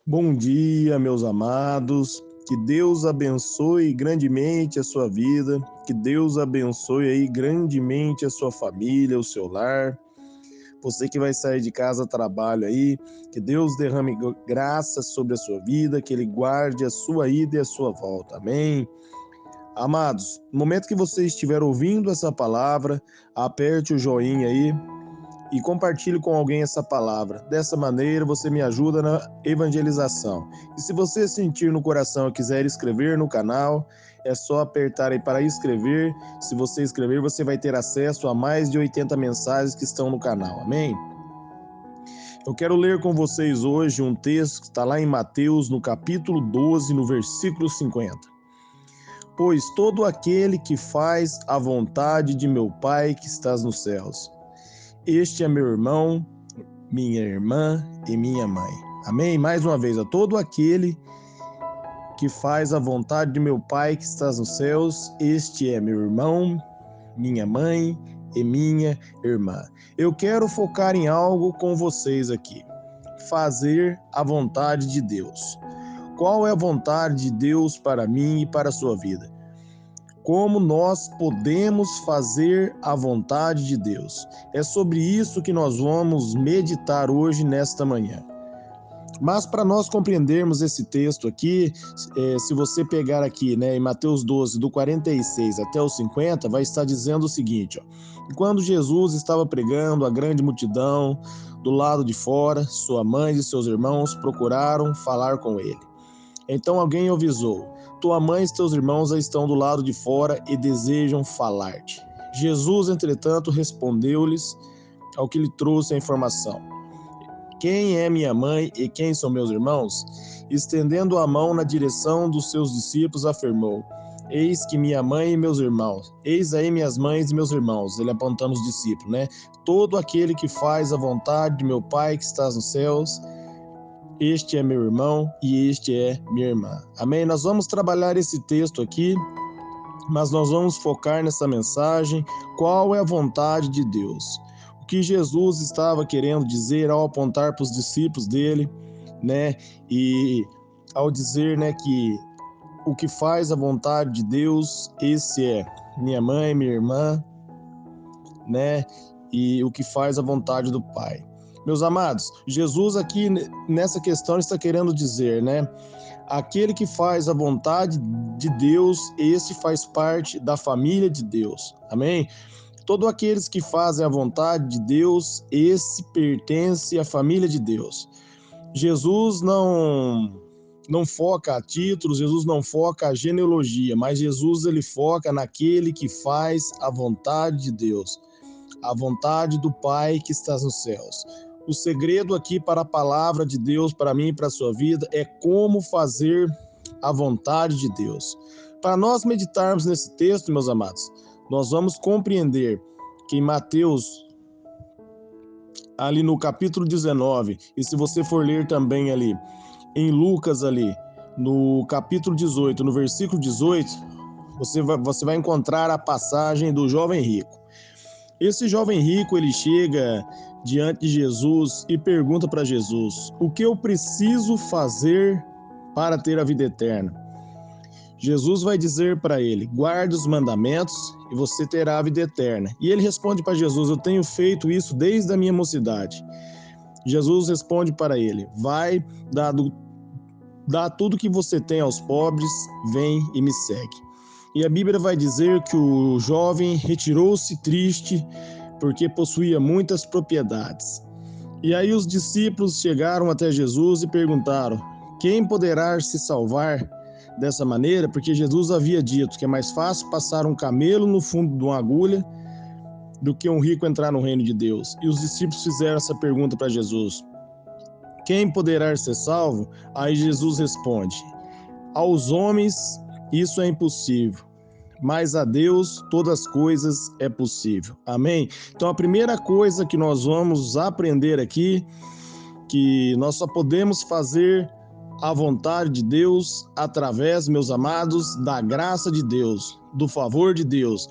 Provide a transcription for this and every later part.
Bom dia, meus amados. Que Deus abençoe grandemente a sua vida. Que Deus abençoe aí grandemente a sua família, o seu lar. Você que vai sair de casa a trabalho aí, que Deus derrame graça sobre a sua vida, que Ele guarde a sua ida e a sua volta. Amém? Amados, no momento que você estiver ouvindo essa palavra, aperte o joinha aí e compartilhe com alguém essa palavra. Dessa maneira, você me ajuda na evangelização. E se você sentir no coração e quiser escrever no canal, é só apertar aí para escrever. Se você escrever, você vai ter acesso a mais de 80 mensagens que estão no canal. Amém? Eu quero ler com vocês hoje um texto que está lá em Mateus, no capítulo 12, no versículo 50. Pois todo aquele que faz a vontade de meu Pai que estás nos céus, este é meu irmão, minha irmã e minha mãe. Amém? Mais uma vez, a todo aquele que faz a vontade de meu Pai que estás nos céus, este é meu irmão, minha mãe e minha irmã. Eu quero focar em algo com vocês aqui. Fazer a vontade de Deus. Qual é a vontade de Deus para mim e para a sua vida? Como nós podemos fazer a vontade de Deus? É sobre isso que nós vamos meditar hoje, nesta manhã. Mas para nós compreendermos esse texto aqui, se você pegar aqui, em Mateus 12, do 46 até o 50, vai estar dizendo o seguinte, quando Jesus estava pregando, a grande multidão do lado de fora, sua mãe e seus irmãos procuraram falar com ele. Então alguém o avisou: tua mãe e teus irmãos estão do lado de fora e desejam falar-te. Jesus, entretanto, respondeu-lhes ao que lhe trouxe a informação: quem é minha mãe e quem são meus irmãos? Estendendo a mão na direção dos seus discípulos, afirmou: eis que minha mãe e meus irmãos, eis aí minhas mães e meus irmãos, ele apontando os discípulos, todo aquele que faz a vontade de meu Pai que estás nos céus, este é meu irmão e este é minha irmã. Amém? Nós vamos trabalhar esse texto aqui, mas nós vamos focar nessa mensagem, qual é a vontade de Deus. O que Jesus estava querendo dizer ao apontar para os discípulos dele, e ao dizer, que o que faz a vontade de Deus, esse é minha mãe, minha irmã, e o que faz a vontade do Pai. Meus amados, Jesus aqui nessa questão está querendo dizer, aquele que faz a vontade de Deus, esse faz parte da família de Deus. Amém? Todos aqueles que fazem a vontade de Deus, esse pertence à família de Deus. Jesus não foca a títulos, Jesus não foca a genealogia, mas Jesus ele foca naquele que faz a vontade de Deus, a vontade do Pai que está nos céus. O segredo aqui para a palavra de Deus, para mim e para a sua vida, é como fazer a vontade de Deus. Para nós meditarmos nesse texto, meus amados, nós vamos compreender que em Mateus, ali no capítulo 19, e se você for ler também ali em Lucas, ali no capítulo 18, no versículo 18, você vai encontrar a passagem do jovem rico. Esse jovem rico, ele chega diante de Jesus e pergunta para Jesus: o que eu preciso fazer para ter a vida eterna? Jesus vai dizer para ele: guarde os mandamentos e você terá a vida eterna. E ele responde para Jesus: eu tenho feito isso desde a minha mocidade. Jesus responde para ele: vai, dá tudo que você tem aos pobres, vem e me segue. E a Bíblia vai dizer que o jovem retirou-se triste porque possuía muitas propriedades. E aí os discípulos chegaram até Jesus e perguntaram: quem poderá se salvar dessa maneira? Porque Jesus havia dito que é mais fácil passar um camelo no fundo de uma agulha do que um rico entrar no reino de Deus. E os discípulos fizeram essa pergunta para Jesus: quem poderá ser salvo? Aí Jesus responde: aos homens isso é impossível, mas a Deus todas as coisas é possível. Amém? Então a primeira coisa que nós vamos aprender aqui, que nós só podemos fazer a vontade de Deus através, meus amados, da graça de Deus, do favor de Deus.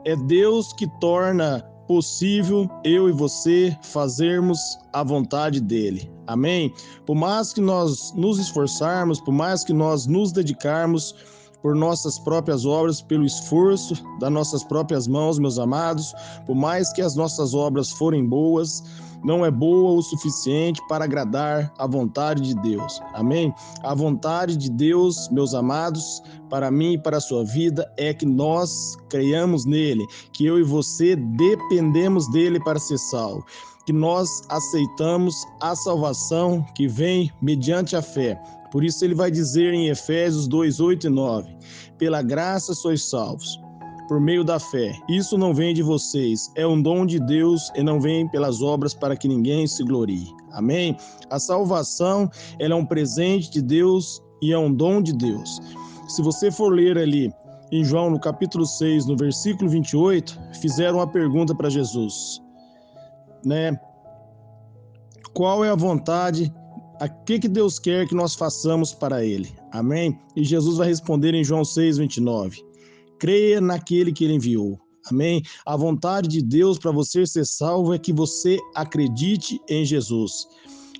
É Deus que torna possível eu e você fazermos a vontade dele. Amém? Por mais que nós nos esforçarmos, por mais que nós nos dedicarmos por nossas próprias obras, pelo esforço das nossas próprias mãos, meus amados, por mais que as nossas obras forem boas, não é boa o suficiente para agradar a vontade de Deus. Amém? A vontade de Deus, meus amados, para mim e para a sua vida, é que nós creiamos nele, que eu e você dependemos dele para ser salvo, que nós aceitamos a salvação que vem mediante a fé. Por isso ele vai dizer em Efésios 2, 8 e 9, pela graça sois salvos, por meio da fé. Isso não vem de vocês, é um dom de Deus e não vem pelas obras para que ninguém se glorie. Amém? A salvação, ela é um presente de Deus e é um dom de Deus. Se você for ler ali em João, no capítulo 6, no versículo 28, fizeram uma pergunta para Jesus, né? Qual é a vontade, o que Deus quer que nós façamos para ele? Amém? E Jesus vai responder em João 6, 29. Creia naquele que ele enviou. Amém? A vontade de Deus para você ser salvo é que você acredite em Jesus.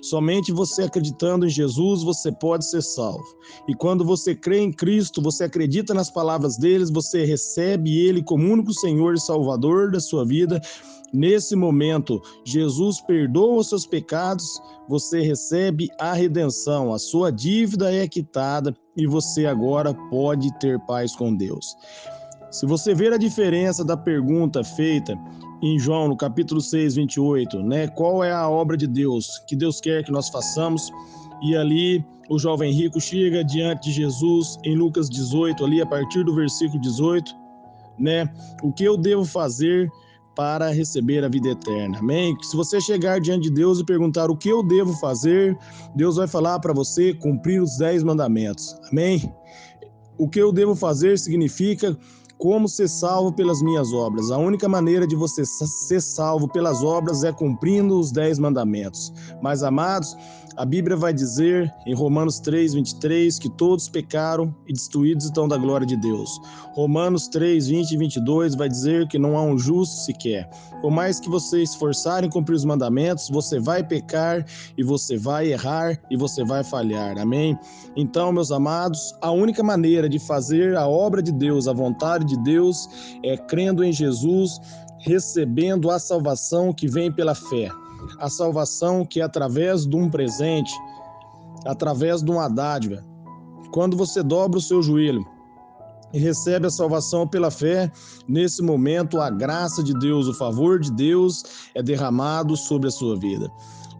Somente você acreditando em Jesus, você pode ser salvo. E quando você crê em Cristo, você acredita nas palavras deles, você recebe ele como único Senhor e Salvador da sua vida. Nesse momento, Jesus perdoa os seus pecados, você recebe a redenção, a sua dívida é quitada e você agora pode ter paz com Deus. Se você ver a diferença da pergunta feita em João, no capítulo 6, 28, né? Qual é a obra de Deus que Deus quer que nós façamos? E ali o jovem rico chega diante de Jesus em Lucas 18, ali a partir do versículo 18, né? O que eu devo fazer para receber a vida eterna? Amém? Se você chegar diante de Deus e perguntar o que eu devo fazer, Deus vai falar para você cumprir os 10 mandamentos. Amém? O que eu devo fazer significa como ser salvo pelas minhas obras. A única maneira de você ser salvo pelas obras é cumprindo os 10 mandamentos. Mas, amados, a Bíblia vai dizer em Romanos 3, 23, que todos pecaram e destruídos estão da glória de Deus. Romanos 3, 20 e 22 vai dizer que não há um justo sequer. Por mais que você esforçar em cumprir os mandamentos, você vai pecar e você vai errar e você vai falhar. Amém? Então, meus amados, a única maneira de fazer a obra de Deus, a vontade de Deus, é crendo em Jesus, recebendo a salvação que vem pela fé. A salvação que é através de um presente, através de uma dádiva. Quando você dobra o seu joelho e recebe a salvação pela fé, nesse momento a graça de Deus, o favor de Deus é derramado sobre a sua vida.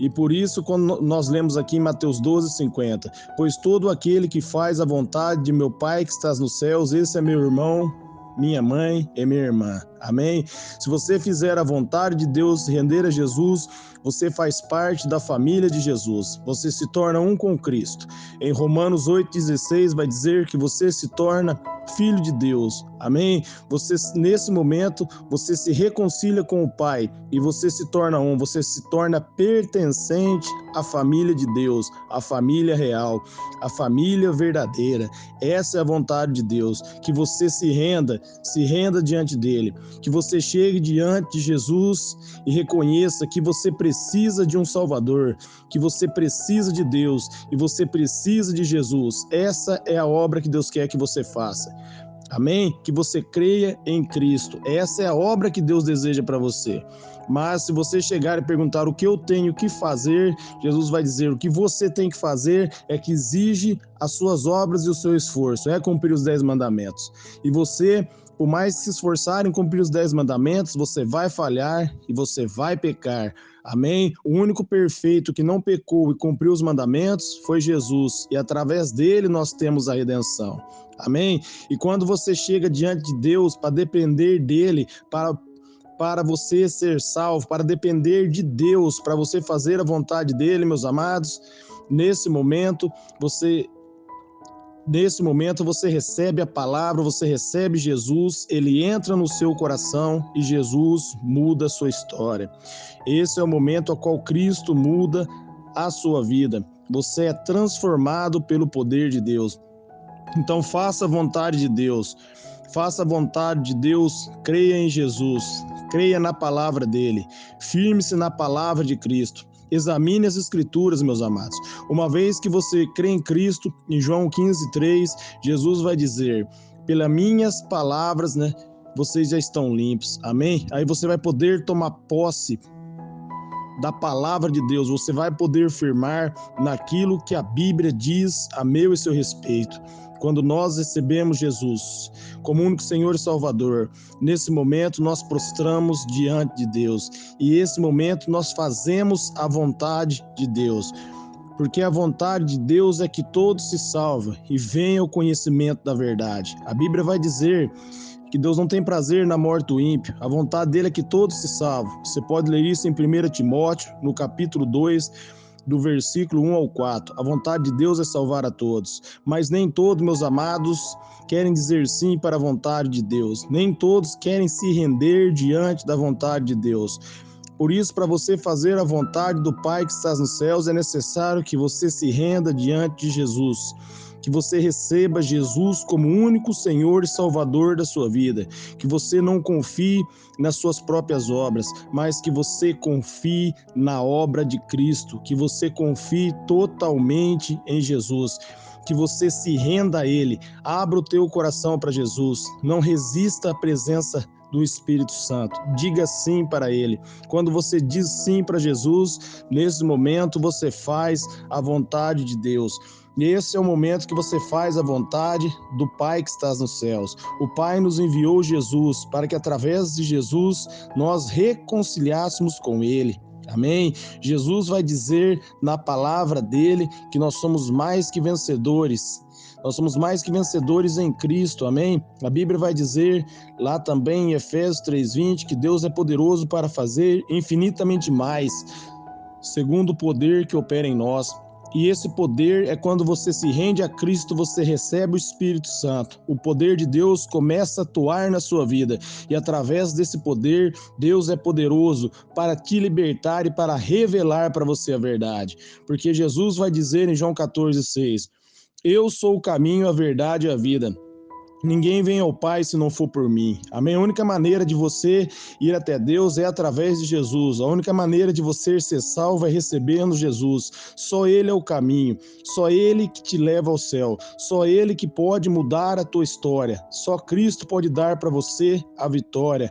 E por isso, quando nós lemos aqui em Mateus 12, 50, pois todo aquele que faz a vontade de meu Pai que estás nos céus, esse é meu irmão, minha mãe e minha irmã. Amém? Se você fizer a vontade de Deus, render a Jesus, você faz parte da família de Jesus. Você se torna um com Cristo. Em Romanos 8,16 vai dizer que você se torna filho de Deus. Amém? Você, nesse momento, você se reconcilia com o Pai e você se torna um. Você se torna pertencente à família de Deus, à família real, à família verdadeira. Essa é a vontade de Deus. Que você se renda diante dele. Que você chegue diante de Jesus e reconheça que você precisa de um Salvador, que você precisa de Deus e você precisa de Jesus. Essa é a obra que Deus quer que você faça. Amém? Que você creia em Cristo. Essa é a obra que Deus deseja para você. Mas se você chegar e perguntar o que eu tenho que fazer, Jesus vai dizer o que você tem que fazer é que exige as suas obras e o seu esforço, é cumprir os 10 mandamentos. E você, por mais que se esforçar em cumprir os 10 mandamentos, você vai falhar e você vai pecar. Amém? O único perfeito que não pecou e cumpriu os mandamentos foi Jesus. E através dele nós temos a redenção. Amém? E quando você chega diante de Deus para depender dele, para você ser salvo, para depender de Deus, para você fazer a vontade dele, meus amados, nesse momento você recebe a palavra, você recebe Jesus, ele entra no seu coração e Jesus muda a sua história. Esse é o momento ao qual Cristo muda a sua vida. Você é transformado pelo poder de Deus. Então faça a vontade de Deus. Faça a vontade de Deus, creia em Jesus, creia na palavra dele, firme-se na palavra de Cristo. Examine as Escrituras, meus amados. Uma vez que você crê em Cristo, em João 15:3, Jesus vai dizer: pelas minhas palavras, vocês já estão limpos. Amém? Aí você vai poder tomar posse da palavra de Deus, você vai poder firmar naquilo que a Bíblia diz a meu e seu respeito. Quando nós recebemos Jesus como único Senhor e Salvador, nesse momento nós prostramos diante de Deus, e nesse momento nós fazemos a vontade de Deus, porque a vontade de Deus é que todos se salvem e venham ao conhecimento da verdade. A Bíblia vai dizer que Deus não tem prazer na morte do ímpio, a vontade dele é que todos se salvem. Você pode ler isso em 1 Timóteo, no capítulo 2, do versículo 1 ao 4. A vontade de Deus é salvar a todos, mas nem todos, meus amados, querem dizer sim para a vontade de Deus. Nem todos querem se render diante da vontade de Deus. Por isso, para você fazer a vontade do Pai que estás nos céus, é necessário que você se renda diante de Jesus, que você receba Jesus como único Senhor e Salvador da sua vida, que você não confie nas suas próprias obras, mas que você confie na obra de Cristo, que você confie totalmente em Jesus, que você se renda a Ele, abra o teu coração para Jesus, não resista à presença do Espírito Santo, diga sim para Ele. Quando você diz sim para Jesus, nesse momento você faz a vontade de Deus. E esse é o momento que você faz a vontade do Pai que estás nos céus. O Pai nos enviou Jesus para que através de Jesus nós reconciliássemos com Ele. Amém? Jesus vai dizer na palavra dele que nós somos mais que vencedores. Nós somos mais que vencedores em Cristo, amém? A Bíblia vai dizer lá também em Efésios 3:20 que Deus é poderoso para fazer infinitamente mais, segundo o poder que opera em nós. E esse poder é quando você se rende a Cristo, você recebe o Espírito Santo. O poder de Deus começa a atuar na sua vida. E através desse poder, Deus é poderoso para te libertar e para revelar para você a verdade. Porque Jesus vai dizer em João 14:6, eu sou o caminho, a verdade e a vida. Ninguém vem ao Pai se não for por mim. Amém? A única maneira de você ir até Deus é através de Jesus. A única maneira de você ser salvo é recebendo Jesus. Só Ele é o caminho. Só Ele que te leva ao céu. Só Ele que pode mudar a tua história. Só Cristo pode dar para você a vitória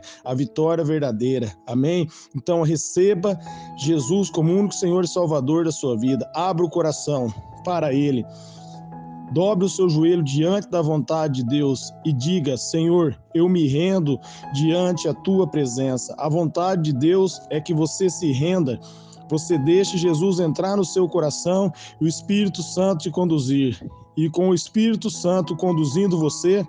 verdadeira. Amém? Então receba Jesus como único Senhor e Salvador da sua vida. Abra o coração para Ele. Dobre o seu joelho diante da vontade de Deus e diga, Senhor, eu me rendo diante a tua presença. A vontade de Deus é que você se renda, você deixe Jesus entrar no seu coração e o Espírito Santo te conduzir. E com o Espírito Santo conduzindo você,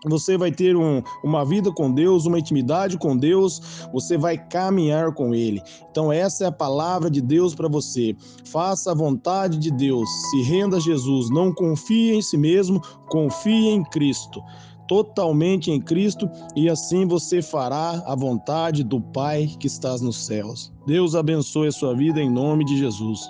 você vai ter uma vida com Deus, uma intimidade com Deus, você vai caminhar com Ele. Então essa é a palavra de Deus para você. Faça a vontade de Deus, se renda a Jesus, não confie em si mesmo, confie em Cristo. Totalmente em Cristo, e assim você fará a vontade do Pai que estás nos céus. Deus abençoe a sua vida em nome de Jesus.